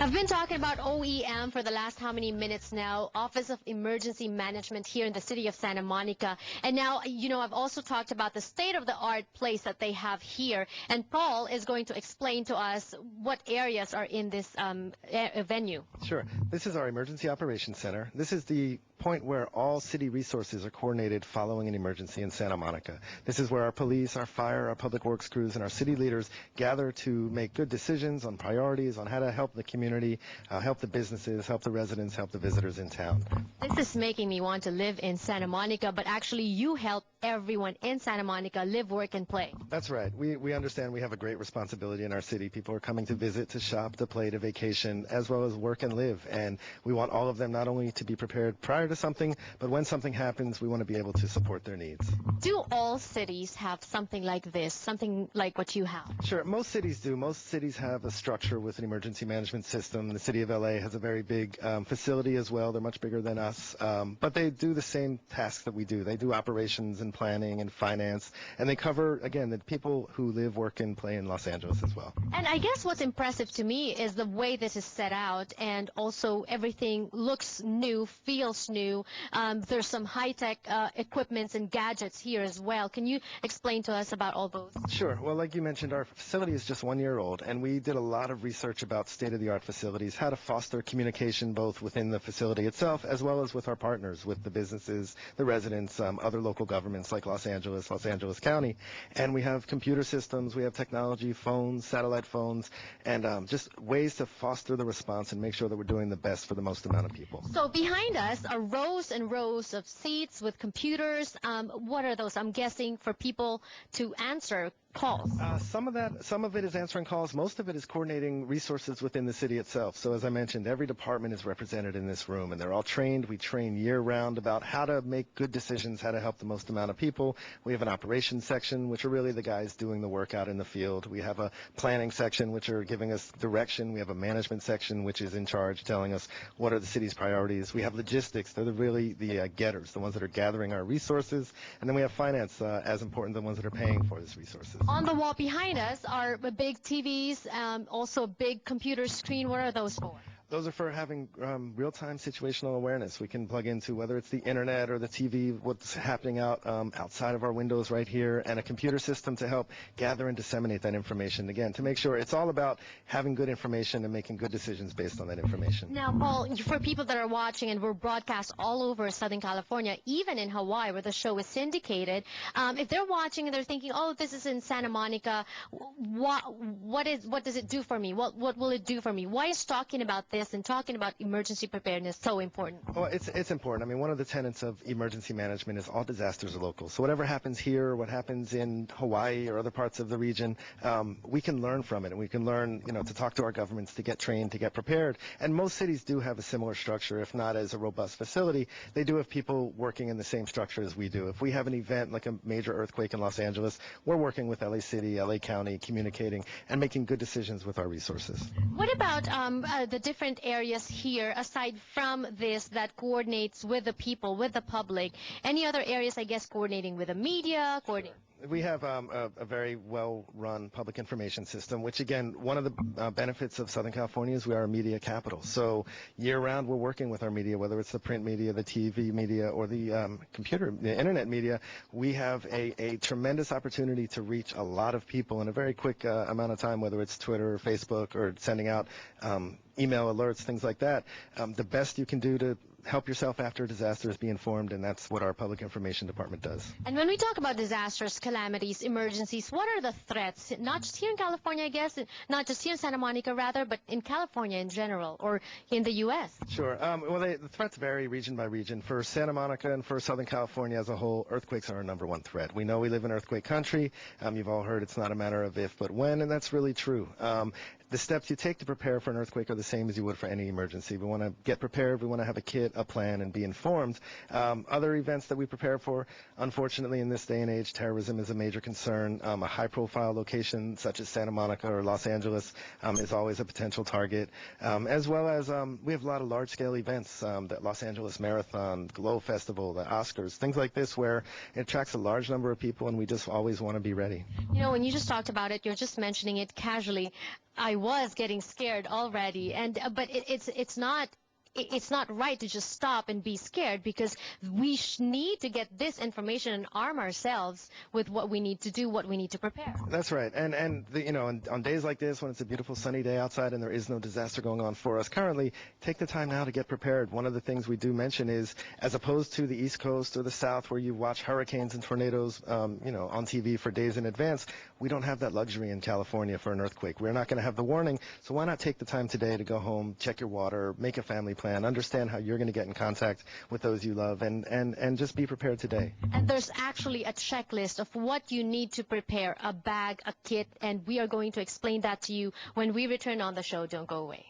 I've been talking about OEM for the last how many minutes now, Office of Emergency Management here in the city of Santa Monica. And now, I've also talked about the state-of-the-art place that they have here. And Paul is going to explain to us what areas are in this venue. Sure. This is our Emergency Operations Center. This is the point where all city resources are coordinated following an emergency in Santa Monica. This is where our police, our fire, our public works crews, and our city leaders gather to make good decisions on priorities, on how to help the community, help the businesses, help the residents, help the visitors in town. This is making me want to live in Santa Monica, but actually you help everyone in Santa Monica live, work, and play. That's right. We understand we have a great responsibility in our city. People are coming to visit, to shop, to play, to vacation, as well as work and live. And we want all of them not only to be prepared prior to something, but when something happens, we want to be able to support their needs. Do all cities have something like this, something like what you have? Sure. Most cities do. Most cities have a structure with an emergency management system. The city of LA has a very big facility as well. They're much bigger than us. But they do the same tasks that we do. They do operations and planning and finance. And they cover, again, the people who live, work, and play in Los Angeles as well. And I guess what's impressive to me is the way this is set out, and also everything looks new, feels new. There's some high-tech equipments and gadgets here as well. Can you explain to us about all those? Sure. Well, like you mentioned, our facility is just 1 year old, and we did a lot of research about state-of-the-art facilities, how to foster communication both within the facility itself as well as with our partners, with the businesses, the residents, other local governments like Los Angeles County. And we have computer systems, we have technology, phones, satellite phones, and just ways to foster the response and make sure that we're doing the best for the most amount of people. So behind us are rows and rows of seats with computers. What are those? I'm guessing for people to answer calls. Some of it is answering calls. Most of it is coordinating resources within the city itself. So as I mentioned, every department is represented in this room, and they're all trained. We train year-round about how to make good decisions, how to help the most amount of people. We have an operations section, which are really the guys doing the work out in the field. We have a planning section, which are giving us direction. We have a management section, which is in charge, telling us what are the city's priorities. We have logistics. They're really the getters, the ones that are gathering our resources. And then we have finance, as important, the ones that are paying for these resources. On the wall behind us are big TVs, also a big computer screen. What are those for? Those are for having real-time situational awareness. We can plug into whether it's the internet or the TV, what's happening outside of our windows right here, and a computer system to help gather and disseminate that information. Again, to make sure it's all about having good information and making good decisions based on that information. Now, Paul, for people that are watching, and we're broadcast all over Southern California, even in Hawaii where the show is syndicated, if they're watching and they're thinking, oh, this is in Santa Monica, what does it do for me? What will it do for me? Why is talking about this and talking about emergency preparedness so important? Well, it's important. I mean, one of the tenets of emergency management is all disasters are local. So whatever happens here, what happens in Hawaii or other parts of the region, we can learn from it, and we can learn, to talk to our governments, to get trained, to get prepared. And most cities do have a similar structure, if not as a robust facility. They do have people working in the same structure as we do. If we have an event like a major earthquake in Los Angeles, we're working with LA City, LA County, communicating and making good decisions with our resources. What about the different areas here, aside from this, that coordinates with the people, with the public? Any other areas, I guess, coordinating with the media? We have a very well-run public information system, which, again, one of the benefits of Southern California is we are a media capital. So year-round, we're working with our media, whether it's the print media, the TV media, or the the internet media. We have a tremendous opportunity to reach a lot of people in a very quick amount of time, whether it's Twitter or Facebook or sending out email alerts, things like that. The best you can do to help yourself after a disaster is be informed, and that's what our public information department does. And when we talk about disasters, calamities, emergencies, what are the threats? Not just here in California, I guess, not just here in Santa Monica, rather, but in California in general, or in the U.S.? Sure. Well, the threats vary region by region. For Santa Monica and for Southern California as a whole, earthquakes are our number one threat. We know we live in earthquake country. You've all heard it's not a matter of if, but when, and that's really true. The steps you take to prepare for an earthquake are the same as you would for any emergency. We want to get prepared. We want to have a kit. get a plan and be informed. Other events that we prepare for, unfortunately, in this day and age, terrorism is a major concern. A high-profile location such as Santa Monica or Los Angeles is always a potential target, as well as we have a lot of large-scale events, the Los Angeles Marathon, Glow Festival, the Oscars, things like this where it attracts a large number of people, and we just always want to be ready. You know, when you just talked about it, you're just mentioning it casually. I was getting scared already, and but it's not. It's not right to just stop and be scared, because we need to get this information and arm ourselves with what we need to do, what we need to prepare. That's right. And you know, on days like this, when it's a beautiful sunny day outside and there is no disaster going on for us currently, take the time now to get prepared. One of the things we do mention is, as opposed to the East Coast or the South, where you watch hurricanes and tornadoes, you know, on TV for days in advance, we don't have that luxury in California for an earthquake. We're not going to have the warning, so why not take the time today to go home, check your water, make a family plan, understand how you're going to get in contact with those you love, and just be prepared today. And there's actually a checklist of what you need to prepare, a bag, a kit, and we are going to explain that to you when we return on the show. Don't go away.